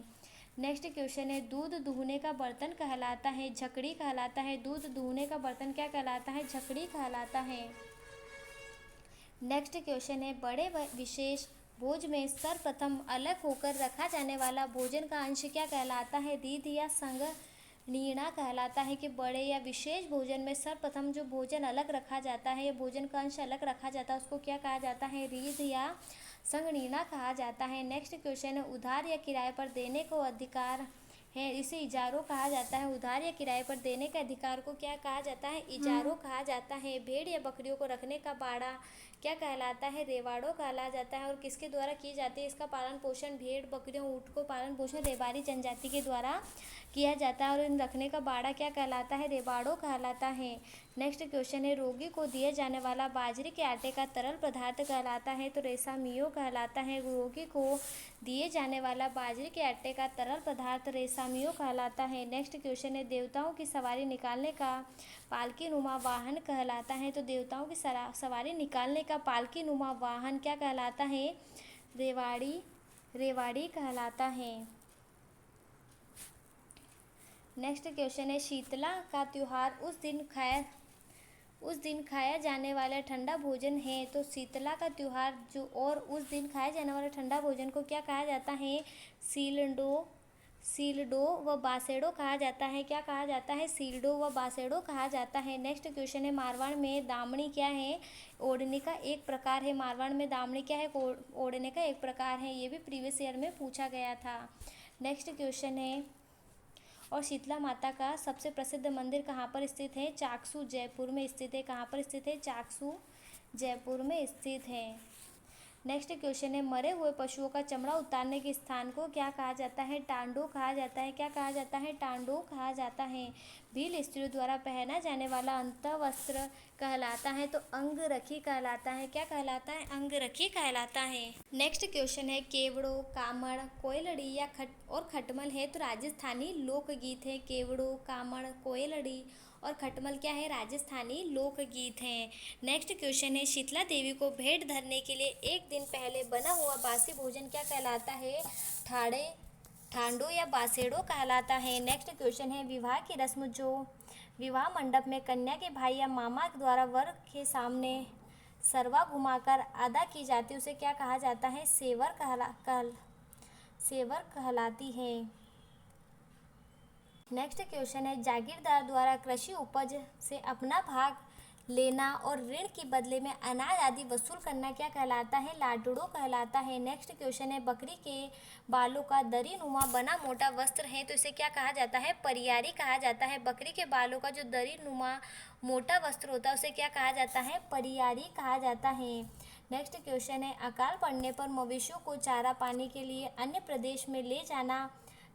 नेक्स्ट क्वेश्चन है, दूध दूहने का बर्तन कहलाता है? झकड़ी कहलाता है। दूध दूहने का बर्तन क्या कहलाता है? झकड़ी कहलाता है। नेक्स्ट क्वेश्चन है, बड़े विशेष भोज में सर्वप्रथम अलग होकर रखा जाने वाला भोजन का अंश क्या कहलाता है? रीध या संग नीणा कहलाता है। कि बड़े या विशेष भोजन में सर्वप्रथम जो भोजन अलग रखा जाता है या भोजन का अंश अलग रखा जाता है उसको क्या कहा जाता है? रीध या संगनीना कहा जाता है। नेक्स्ट क्वेश्चन है, उधार या किराए पर देने को अधिकार है, इसे इजारो कहा जाता है। उधार या किराए पर देने के अधिकार को क्या कहा जाता है? इजारो कहा जाता है। भेड़ या बकरियों को रखने का बाड़ा क्या कहलाता है? रेवाड़ो कहा जाता है। और किसके द्वारा की जाती है इसका पालन पोषण? भेड़ बकरियों ऊँट को पालन पोषण रेवाड़ी जनजाति के द्वारा किया जाता है और इन रखने का बाड़ा क्या कहलाता है? रेवाड़ो कहलाता है। नेक्स्ट क्वेश्चन है, रोगी को दिए जाने वाला बाजरे के आटे का तरल पदार्थ कहलाता है तो रेसामियो कहलाता है। रोगी को दिए जाने वाला बाजरे के आटे का तरल पदार्थ रेसामियो कहलाता है। नेक्स्ट क्वेश्चन है, देवताओं की सवारी निकालने का पालकी नुमा वाहन कहलाता है तो देवताओं की सवारी निकालने का पालकी नुमा वाहन क्या कहलाता है? रेवाड़ी कहलाता है। नेक्स्ट क्वेश्चन है, शीतला का त्यौहार उस दिन खाया जाने वाला ठंडा भोजन है तो शीतला का त्यौहार उस दिन खाया जाने वाला ठंडा भोजन को क्या कहा जाता है? सीलडो व बासेड़ो कहा जाता है। क्या कहा जाता है? सीलडो व बासेड़ो कहा जाता है। नेक्स्ट क्वेश्चन है, मारवाड़ में दामनी क्या है? ओढ़ने का एक प्रकार है। मारवाड़ में दामनी क्या है? ओढ़ने का एक प्रकार है। ये भी प्रीवियस ईयर में पूछा गया था। नेक्स्ट क्वेश्चन है, और शीतला माता का सबसे प्रसिद्ध मंदिर कहाँ पर स्थित है? चाकसू जयपुर में स्थित है। कहाँ पर स्थित है? चाकसू जयपुर में स्थित है। नेक्स्ट क्वेश्चन है, मरे हुए पशुओं का चमड़ा उतारने के स्थान को क्या कहा जाता है? टांडो कहा जाता है। क्या कहा जाता है? टांडो कहा जाता है। भील स्त्रियों द्वारा पहना जाने वाला अंतःवस्त्र कहलाता है तो अंगरखी कहलाता है। क्या कहलाता है? अंगरखी कहलाता है। नेक्स्ट क्वेश्चन है, केवड़ो कामड़ कोयलड़ी या खटमल है तो राजस्थानी लोकगीत है। केवड़ो कामड़ कोयलड़ी और खटमल क्या है? राजस्थानी लोकगीत हैं। नेक्स्ट क्वेश्चन है, शीतला देवी को भेंट धरने के लिए एक दिन पहले बना हुआ बासी भोजन क्या कहलाता है? ठांडो या बासेड़ो कहलाता है। नेक्स्ट क्वेश्चन है, विवाह की रस्म जो विवाह मंडप में कन्या के भाई या मामा द्वारा वर के सामने सरवा घुमाकर अदा की जाती है उसे क्या कहा जाता है? सेवर कहलाती है। नेक्स्ट क्वेश्चन है, जागीरदार द्वारा कृषि उपज से अपना भाग लेना और ऋण के बदले में अनाज आदि वसूल करना क्या कहलाता है? लाडड़ो कहलाता है। नेक्स्ट क्वेश्चन है, बकरी के बालों का दरी नुमा बना मोटा वस्त्र है तो इसे क्या कहा जाता है? परियारी कहा जाता है। बकरी के बालों का जो दरी नुमा मोटा वस्त्र होता है उसे क्या कहा जाता है? परियारी कहा जाता है। नेक्स्ट क्वेश्चन है, अकाल पड़ने पर मवेशियों को चारा पाने के लिए अन्य प्रदेश में ले जाना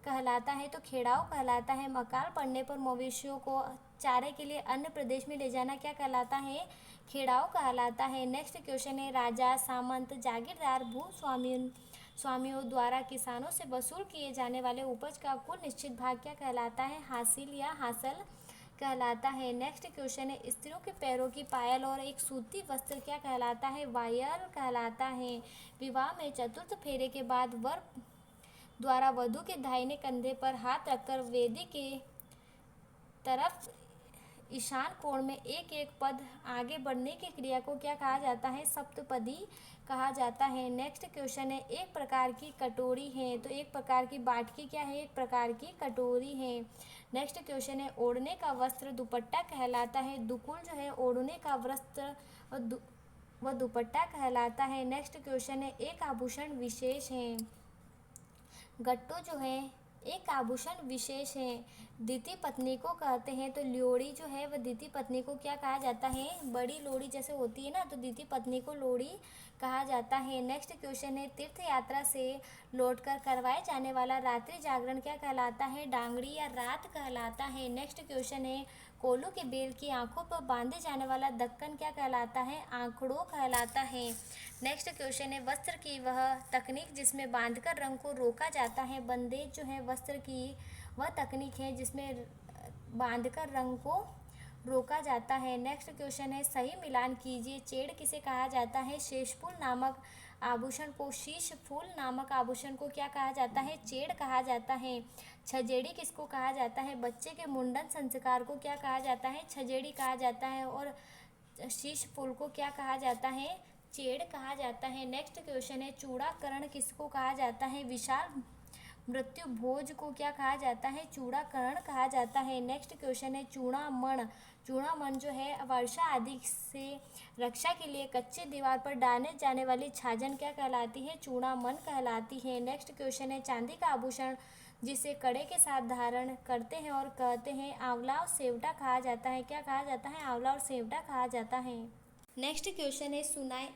कहलाता है तो खेड़ाओ कहलाता है। अकाल पड़ने पर मवेशियों को चारे के लिए अन्य प्रदेश में ले जाना क्या कहलाता है? खेड़ाओ कहलाता है। नेक्स्ट क्वेश्चन है, राजा, सामंत, जागीरदार, स्वामियों द्वारा किसानों से वसूल किए जाने वाले उपज का कुल निश्चित भाग क्या कहलाता है? हासिल या हासल कहलाता है। नेक्स्ट क्वेश्चन है, स्त्रियों के पैरों की पायल और एक सूती वस्त्र क्या कहलाता है? वायल कहलाता है। विवाह में चतुर्थ फेरे के बाद वर द्वारा वधू के दाहिने कंधे पर हाथ रखकर वेदी के तरफ ईशान कोण में एक एक पद आगे बढ़ने की क्रिया को क्या कहा जाता है? सप्तपदी कहा जाता है। नेक्स्ट क्वेश्चन है, एक प्रकार की कटोरी है, तो एक प्रकार की बाटकी क्या है? एक प्रकार की कटोरी है। नेक्स्ट क्वेश्चन है, ओढ़ने का वस्त्र दुपट्टा कहलाता है। दुकुल जो है ओढ़ने का वस्त्र वह दुपट्टा कहलाता है। नेक्स्ट क्वेश्चन है, एक आभूषण विशेष है। गट्टो जो है एक आभूषण विशेष है। द्वितीय पत्नी को कहते हैं, तो लोड़ी जो है वह द्वितीय पत्नी को क्या कहा जाता है? बड़ी लोड़ी जैसे होती है ना, तो द्वितीय पत्नी को लोड़ी कहा जाता है। नेक्स्ट क्वेश्चन है, तीर्थ यात्रा से लौटकर करवाए जाने वाला रात्रि जागरण क्या कहलाता है? डांगड़ी या रात कहलाता है। नेक्स्ट क्वेश्चन है, कोल्हू के बेल की आंखों पर बांधे जाने वाला दक्कन क्या कहलाता है? आंकड़ों कहलाता है। नेक्स्ट क्वेश्चन है, वस्त्र की वह तकनीक जिसमें बांधकर रंग को रोका जाता है। बंदेज जो है वस्त्र की वह तकनीक है जिसमें बांधकर रंग को रोका जाता है। नेक्स्ट क्वेश्चन है, सही मिलान कीजिए। चेड़ किसे कहा जाता है? शेषफूल नामक आभूषण को शीश फूल नामक आभूषण को क्या कहा जाता है? चेड़ कहा जाता है। छजेड़ी किसको कहा जाता है? बच्चे के मुंडन संस्कार को क्या कहा जाता है? छजेड़ी कहा जाता है। और शीश फूल को क्या कहा जाता है? चेड़ कहा जाता है। नेक्स्ट क्वेश्चन है, चूड़ाकरण किसको कहा जाता है? विशाल मृत्यु भोज को क्या कहा जाता है? चूड़ाकरण कहा जाता है। नेक्स्ट क्वेश्चन है, चूड़ामण। चूड़ामण जो है वर्षा आदि से रक्षा के लिए कच्चे दीवार पर डाले जाने वाली छाजन क्या कहलाती है? चूड़ामण कहलाती है। नेक्स्ट क्वेश्चन है, चांदी का आभूषण जिसे कड़े के साथ धारण करते हैं और कहते हैं आंवला और सेवटा कहा जाता है। क्या कहा जाता है? आंवला और सेवटा कहा जाता है। नेक्स्ट क्वेश्चन है,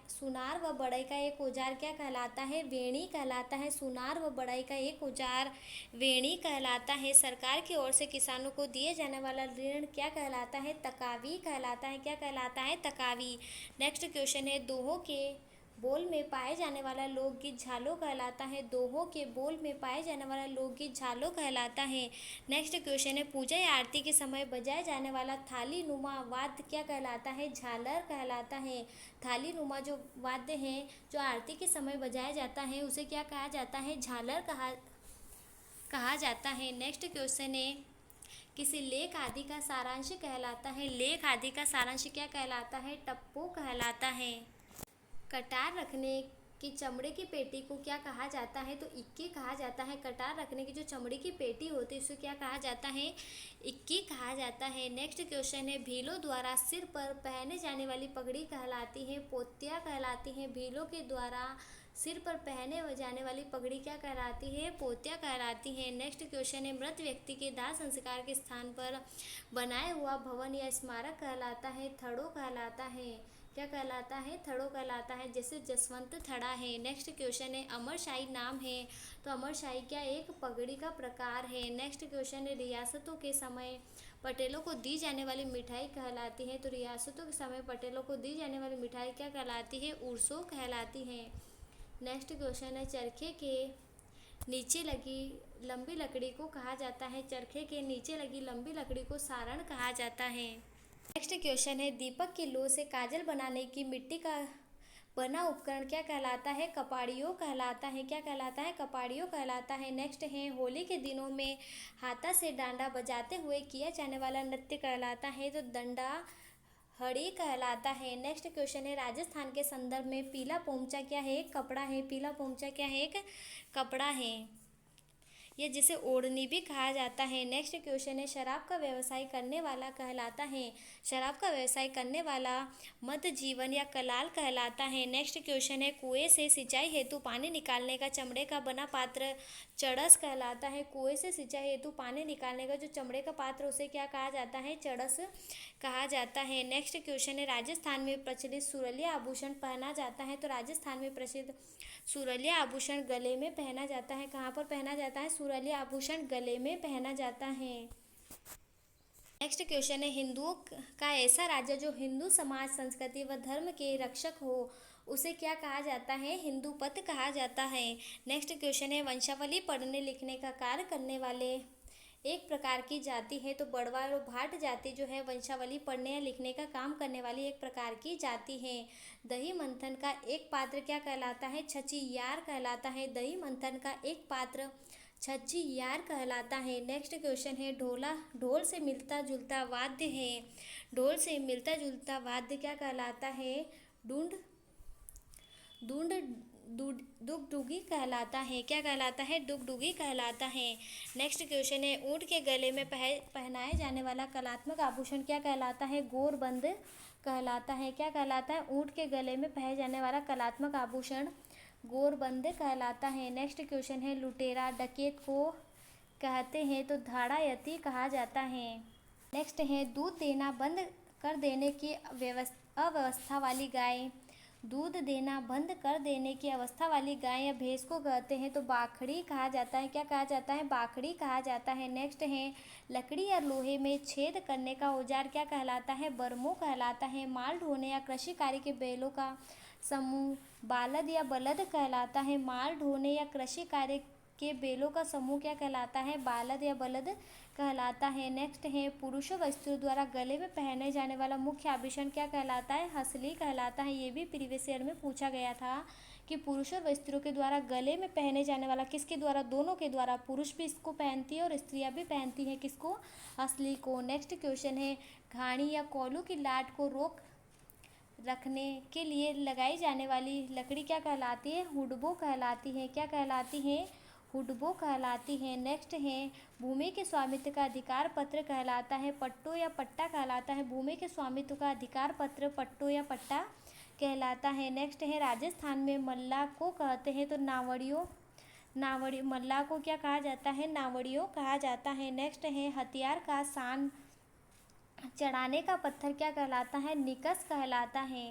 सुनार व बढ़ई का एक औजार क्या कहलाता है? वेणी कहलाता है। सुनार व बढ़ई का एक औजार वेणी कहलाता है। सरकार की ओर से किसानों को दिए जाने वाला ऋण क्या कहलाता है? तकावी कहलाता है। क्या कहलाता है? तकावी। नेक्स्ट क्वेश्चन है, दोहों के बोल में पाए जाने वाला लोकगीत झालो कहलाता है। दोहों के बोल में पाए जाने वाला लोकगीत झालो कहलाता है। नेक्स्ट क्वेश्चन है, पूजा या आरती के समय बजाए जाने वाला थाली नुमा वाद्य क्या कहलाता है? झालर कहलाता है। थाली नुमा जो वाद्य है जो आरती के समय बजाया जाता है उसे क्या कहा जाता है? झालर कहा जाता है। नेक्स्ट क्वेश्चन है, किसी लेख आदि का सारांश कहलाता है। लेख आदि का सारांश क्या कहलाता है? टप्पो कहलाता है। कटार रखने की चमड़े की पेटी को क्या कहा जाता है? तो इक्की कहा जाता है। कटार रखने की जो चमड़े की पेटी होती है उसे क्या कहा जाता है? इक्की कहा जाता है। नेक्स्ट क्वेश्चन है, भीलों द्वारा सिर पर पहने जाने वाली पगड़ी कहलाती है? पोत्या कहलाती है। भीलों के द्वारा सिर पर पहने जाने वाली पगड़ी क्या कहलाती है? पोत्या कहलाती है। नेक्स्ट क्वेश्चन है, मृत व्यक्ति के दाह संस्कार के स्थान पर बनाया हुआ भवन या स्मारक कहलाता है? थड़ो कहलाता है। क्या कहलाता है? थड़ो कहलाता है। जैसे जसवंत थड़ा है। नेक्स्ट क्वेश्चन है, अमरशाही नाम है, तो अमरशाही क्या एक पगड़ी का प्रकार है। नेक्स्ट क्वेश्चन है, रियासतों के समय पटेलों को दी जाने वाली मिठाई कहलाती है? तो रियासतों के समय पटेलों को दी जाने वाली मिठाई क्या कहलाती है? उर्सो कहलाती है। नेक्स्ट क्वेश्चन है, चरखे के नीचे लगी लंबी लकड़ी को कहा जाता है? चरखे के नीचे लगी लंबी लकड़ी को सारण कहा जाता है। नेक्स्ट क्वेश्चन है, दीपक की लो से काजल बनाने की मिट्टी का बना उपकरण क्या कहलाता है? कपाड़ियों कहलाता है। क्या कहलाता है? कपाड़ियों कहलाता है। नेक्स्ट है, होली के दिनों में हाथा से डांडा बजाते हुए किया जाने वाला नृत्य कहलाता है? तो डंडा हड़ी कहलाता है। नेक्स्ट क्वेश्चन है, राजस्थान के संदर्भ में पीला पोमचा क्या है? एक कपड़ा है। पीला पोमचा क्या है? एक कपड़ा है। ये जिसे ओढ़नी भी कहा जाता है। नेक्स्ट क्वेश्चन है, शराब का व्यवसाय करने वाला कहलाता है? शराब का व्यवसाय करने वाला मध्य जीवन या कलाल कहलाता है। नेक्स्ट क्वेश्चन है, कुएं से सिंचाई हेतु पानी निकालने का चमड़े का बना पात्र चड़स कहलाता है? कुएं से सिंचाई हेतु पानी निकालने का जो चमड़े का पात्र उसे क्या कहा जाता है? चड़स कहा जाता है। नेक्स्ट क्वेश्चन है, राजस्थान में प्रचलित सुरलिया आभूषण पहना जाता है? तो राजस्थान में प्रसिद्ध सुरलिया आभूषण गले में पहना जाता है। कहाँ पर पहना जाता है? सुरलिया आभूषण गले में पहना जाता है। नेक्स्ट क्वेश्चन है, हिंदुओं का ऐसा राजा जो हिंदू समाज, संस्कृति व धर्म के रक्षक हो, उसे क्या कहा जाता है? हिंदूपत कहा जाता है। नेक्स्ट क्वेश्चन है, वंशावली पढ़ने लिखने का कार्य करने वाले एक प्रकार की जाति है। तो बड़वाल और भाट जाति जो है वंशावली पढ़ने या लिखने का काम करने वाली एक प्रकार की जाति है। दही मंथन का एक पात्र क्या कहलाता है? छछियार कहलाता है। दही मंथन का एक पात्र छछियार कहलाता है। नेक्स्ट क्वेश्चन है, ढोल से मिलता जुलता वाद्य है। ढोल से मिलता जुलता वाद्य क्या कहलाता है? डूंड डूंड दुगदुगी कहलाता है। क्या कहलाता है? दुगदुगी कहलाता है। नेक्स्ट क्वेश्चन है, ऊँट के गले में पहनाए जाने वाला कलात्मक आभूषण क्या कहलाता है? गोरबंद कहलाता है। क्या कहलाता है? ऊँट के गले में पहने जाने वाला कलात्मक आभूषण गोरबंद कहलाता है। नेक्स्ट क्वेश्चन है, लुटेरा डकैत को कहते हैं तो धाड़ायती कहा जाता है। नेक्स्ट है, दूध देना बंद कर देने की अवस्था वाली गाय। दूध देना बंद कर देने की अवस्था वाली गाय या भैंस को कहते हैं तो बाखड़ी कहा जाता है। क्या कहा जाता है? बाखड़ी कहा जाता है। नेक्स्ट है, लकड़ी या लोहे में छेद करने का औजार क्या कहलाता है? बरमो कहलाता है। माल ढोने या कृषि कार्य के बैलों का समूह बालद या बलद कहलाता है। माल ढोने या कृषि कार्य के बैलों का समूह क्या कहलाता है? बालद या बलद कहलाता है। नेक्स्ट है, पुरुष वस्त्रों द्वारा गले में पहने जाने वाला मुख्य आभूषण क्या कहलाता है? हंसली कहलाता है। ये भी प्रीवियस ईयर में पूछा गया था कि पुरुष और वस्त्रों के द्वारा गले में पहने जाने वाला किसके द्वारा? दोनों के द्वारा। पुरुष भी इसको पहनती है और स्त्रियां भी पहनती हैं। किसको? हंसली को। नेक्स्ट क्वेश्चन है, घाणी या कोल्हू की लाट को रोक रखने के लिए लगाई जाने वाली लकड़ी क्या कहलाती है? हुडबो कहलाती है। क्या कहलाती है? हुडबो कहलाती है। नेक्स्ट है, भूमि के स्वामित्व का अधिकार पत्र कहलाता है। पट्टो या पट्टा कहलाता है। भूमि के स्वामित्व का अधिकार पत्र पट्टो या पट्टा कहलाता है। नेक्स्ट है, राजस्थान में मल्लाह को कहते हैं तो नावड़ी मल्लाह को क्या कहा जाता है? नावड़ियों कहा जाता है। नेक्स्ट है, हथियार का सान चढ़ाने का पत्थर क्या कहलाता है? निकस कहलाता है।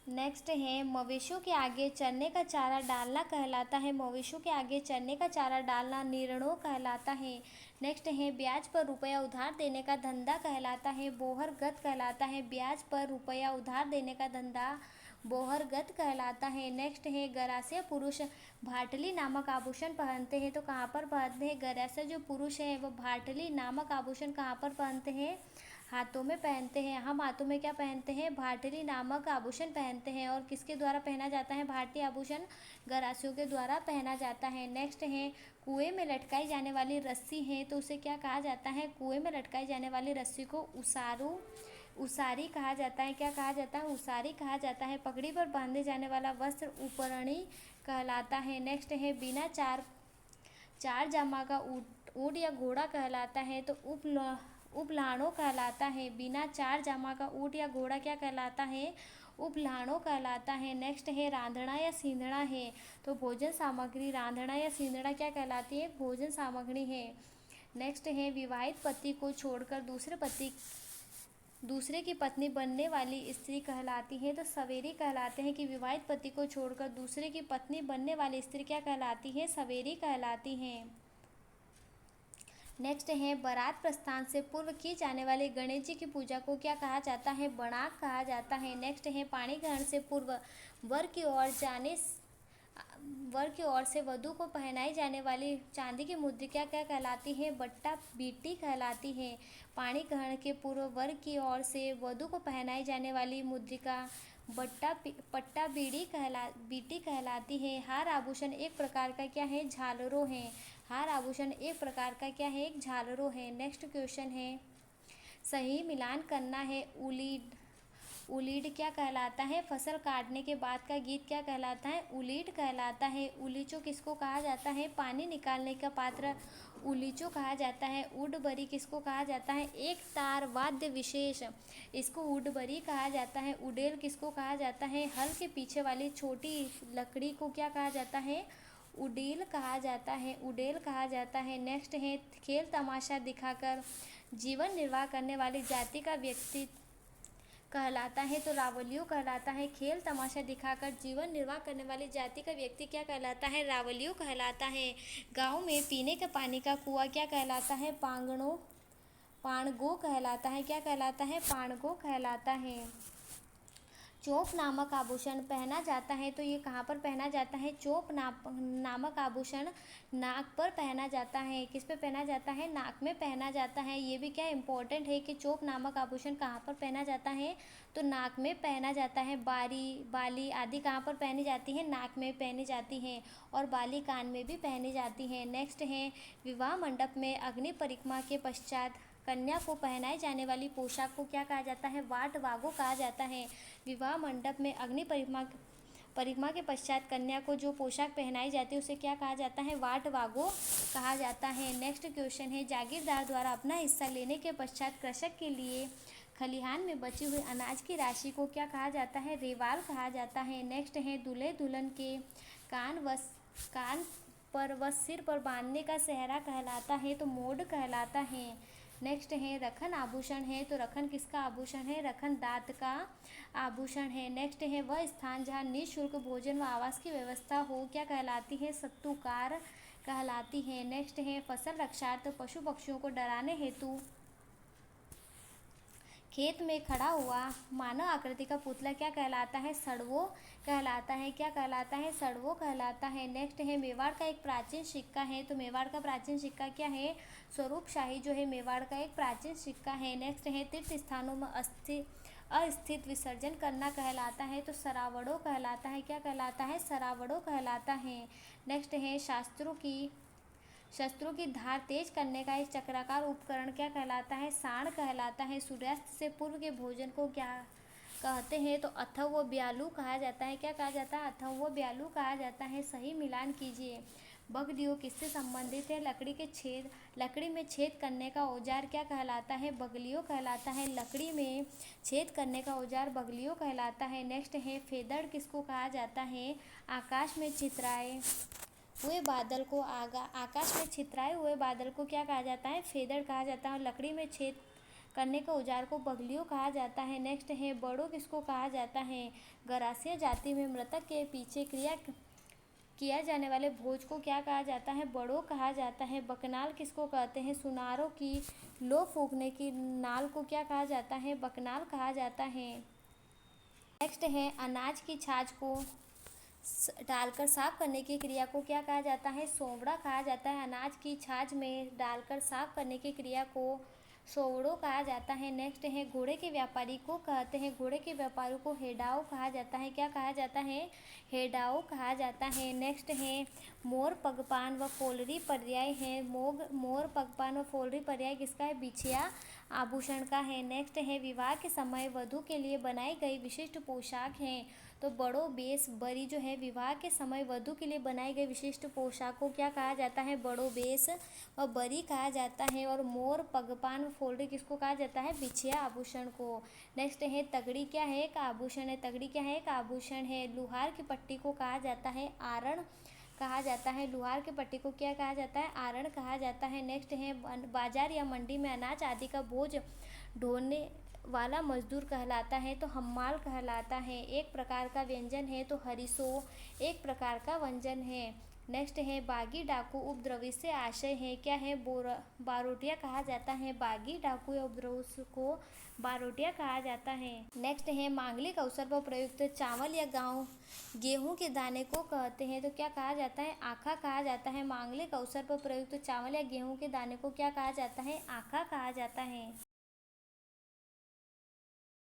नेक्स्ट है, मवेशियों के आगे चरने का चारा डालना कहलाता है। मवेशियों के आगे चरने का चारा डालना निरणो कहलाता है। नेक्स्ट है, ब्याज पर रुपया उधार देने का धंधा कहलाता है। बोहरगत कहलाता है। ब्याज पर रुपया उधार देने का धंधा बोहरगत कहलाता है। नेक्स्ट है, गरासिया पुरुष भाटली नामक आभूषण पहनते हैं तो कहाँ पर पहनते हैं? गरासिया जो पुरुष है वह भाटली नामक आभूषण कहाँ पर पहनते हैं? हाथों में पहनते हैं। हम हाथों में क्या पहनते हैं? भाटली नामक आभूषण पहनते हैं। और किसके द्वारा पहना जाता है भारतीय आभूषण? गरासियों के द्वारा पहना जाता है। नेक्स्ट है, कुएं में लटकाई जाने वाली रस्सी है तो उसे क्या कहा जाता है? कुएं में लटकाई जाने वाली रस्सी को उसारी कहा जाता है। क्या कहा जाता है? उसारी कहा जाता है। पगड़ी पर बांधे जाने वाला वस्त्र उपरणी कहलाता है। नेक्स्ट है, बिना चार जामा का ऊँट या घोड़ा कहलाता है तो उपलाणो कहलाता है। बिना चार जामा का ऊँट या घोड़ा क्या कहलाता है? उपलाणो कहलाता है। नेक्स्ट है, रांधना या सींधना है तो भोजन सामग्री। रांधना या सींधना क्या कहलाती है? भोजन सामग्री है। नेक्स्ट है, विवाहित पति को छोड़कर दूसरे की पत्नी बनने वाली स्त्री कहलाती है तो सवेरी कहलाते हैं। कि विवाहित पति को छोड़कर दूसरे की पत्नी बनने वाली स्त्री क्या कहलाती है? सवेरी कहलाती हैं। नेक्स्ट है, बारात प्रस्थान से पूर्व की जाने वाले गणेश जी की पूजा को क्या कहा जाता है? बणाक कहा जाता है। नेक्स्ट है, पाणी ग्रहण से पूर्व वर की ओर से वधू को पहनाई जाने वाली चांदी की मुद्रिका क्या कहलाती है? बट्टा बीटी कहलाती है। पाणी ग्रहण के पूर्व वर की ओर से वधू को पहनाई जाने वाली मुद्रिका पट्टा बीटी कहलाती है। हार आभूषण एक प्रकार का क्या है? झालरों है। हार आभूषण एक प्रकार का क्या है? एक झालरों है। नेक्स्ट क्वेश्चन है, सही मिलान करना है। उलीड क्या कहलाता है? फसल काटने के बाद का गीत क्या कहलाता है? उलीड कहलाता है। उलीचो किसको कहा जाता है? पानी निकालने का पात्र उलीचो कहा जाता है। उडबरी किसको कहा जाता है? एक तार वाद्य विशेष, इसको उडबरी कहा जाता है। उडेल किसको कहा जाता है? हल के पीछे वाली छोटी लकड़ी को क्या कहा जाता है? उडेल कहा जाता है। उडेल कहा जाता है। नेक्स्ट है, खेल तमाशा दिखाकर जीवन निर्वाह करने वाली जाति का व्यक्ति कहलाता है तो रावलियो कहलाता है। खेल तमाशा दिखाकर जीवन निर्वाह करने वाली जाति का व्यक्ति क्या कहलाता है? रावलियो कहलाता है। गांव में पीने के पानी का कुआं क्या कहलाता है? पाणगो कहलाता है। क्या कहलाता है? पाणगो कहलाता है। चोप नामक आभूषण पहना जाता है, तो ये कहाँ पर पहना जाता है? चोप नामक आभूषण नाक पर पहना जाता है। किस पे पहना जाता है? नाक में पहना जाता है। ये भी क्या इम्पोर्टेंट है कि चोप नामक आभूषण कहाँ पर पहना जाता है? तो नाक में पहना जाता है। बाली आदि कहाँ पर पहनी जाती है? नाक में पहनी जाती हैं, और बाली कान में भी पहनी जाती हैं। नेक्स्ट है, विवाह मंडप में अग्नि परिक्रमा के पश्चात कन्या को पहनाई जाने वाली पोशाक को क्या कहा जाता है? वाट वागो कहा जाता है। विवाह मंडप में अग्नि परिक्रमा के पश्चात कन्या को जो पोशाक पहनाई जाती है उसे क्या कहा जाता है? वाट वागो कहा जाता है। नेक्स्ट क्वेश्चन है, जागीरदार द्वारा अपना हिस्सा लेने के पश्चात कृषक के लिए खलिहान में बचे हुए अनाज की राशि को क्या कहा जाता है? रेवाल कहा जाता है। नेक्स्ट है, दूल्हे दुल्हन के कान पर व सिर पर बांधने का सेहरा कहलाता है, तो मोड कहलाता है। नेक्स्ट है, रखन आभूषण है, तो रखन किसका आभूषण है? रखन दांत का आभूषण है। नेक्स्ट है, वह स्थान जहाँ निःशुल्क भोजन व आवास की व्यवस्था हो क्या कहलाती है? सत्तूकार कहलाती है। नेक्स्ट है, फसल रक्षार्थ पशु पक्षियों को डराने हेतु खेत में खड़ा हुआ मानव आकृति का पुतला क्या कहलाता है? सड़वो कहलाता है। क्या कहलाता है? सड़वो कहलाता है। नेक्स्ट है, मेवाड़ का एक प्राचीन सिक्का है, तो मेवाड़ का प्राचीन सिक्का क्या है? स्वरूप शाही जो है मेवाड़ का एक प्राचीन सिक्का है। नेक्स्ट है, तीर्थ स्थानों में अस्थित विसर्जन करना कहलाता है, तो सरावड़ो कहलाता है। क्या कहलाता है? सरावड़ो कहलाता है। नेक्स्ट है, शस्त्रों की धार तेज करने का एक चक्राकार उपकरण क्या कहलाता है? साण कहलाता है। सूर्यास्त से पूर्व के भोजन को क्या कहते हैं? तो अथर्व ब्यालू कहा जाता है। क्या कहा जाता है? अथर्व ब्यालू कहा जाता है। सही मिलान कीजिए। बगलियो किससे संबंधित है? लकड़ी में छेद करने का औजार क्या कहलाता है? बगलियो कहलाता है। लकड़ी में छेद करने का औजार बगलियो कहलाता है। नेक्स्ट है, फेदड़ किसको कहा जाता है? आकाश में छितराए हुए बादल को क्या कहा जाता है? फेदड़ कहा जाता है। और लकड़ी में छेद करने के औजार को बगलियो कहा जाता है। नेक्स्ट है, बड़ो किसको कहा जाता है? गरासिया जाति में मृतक के पीछे किया जाने वाले भोज को क्या कहा जाता है? बड़ो कहा जाता है। बकनाल किसको कहते हैं? सुनारों की लो फूंकने की नाल को क्या कहा जाता है? बकनाल कहा जाता है। नेक्स्ट है, अनाज की छाछ को डालकर साफ करने की क्रिया को क्या कहा जाता है? सोवड़ा कहा जाता है। अनाज की छाछ में डालकर साफ करने की क्रिया को सोवड़ो कहा जाता है। नेक्स्ट है, घोड़े के व्यापारी को कहते हैं। घोड़े के व्यापारी को हेडाओ कहा जाता है। क्या कहा जाता है? हेडाओ कहा जाता है। नेक्स्ट है, मोर पगपान व फोलरी पर्याय है। मोर पगपान व फोलरी पर्याय किसका है? बिछिया आभूषण का है। नेक्स्ट है, विवाह के समय वधू के लिए बनाई गई विशिष्ट पोशाक है, तो बड़ो बेस बरी जो है विवाह के समय वधू के लिए बनाई गई विशिष्ट पोशाक को क्या कहा जाता है? बड़ो बेस व बरी कहा जाता है। और मोर पगपान व फोलरी किसको कहा जाता है? बिछिया आभूषण को। नेक्स्ट है, तगड़ी क्या है? एक आभूषण है। तगड़ी क्या है? एक आभूषण है। लुहार की पट्टी को कहा जाता है आरण कहा जाता है। लुहार की पट्टी को क्या कहा जाता है? आरण कहा जाता है। नेक्स्ट है, बाजार या मंडी में अनाज आदि का बोझ ढोने वाला मजदूर कहलाता है, तो हम्माल कहलाता है। एक प्रकार का व्यंजन है, तो हरिसो एक प्रकार का व्यंजन है। नेक्स्ट है, बागी डाकू उपद्रवी से आशय है। क्या है? बारोटिया कहा जाता है। बागी डाकू या उपद्रवी को बारोटिया कहा जाता है। नेक्स्ट है, मांगलिक अवसर पर प्रयुक्त चावल या गेहूं के दाने को कहते हैं, तो क्या कहा जाता है? आखा कहा जाता है। मांगलिक अवसर पर प्रयुक्त चावल या गेहूं के दाने को क्या कहा जाता है? आखा कहा जाता है।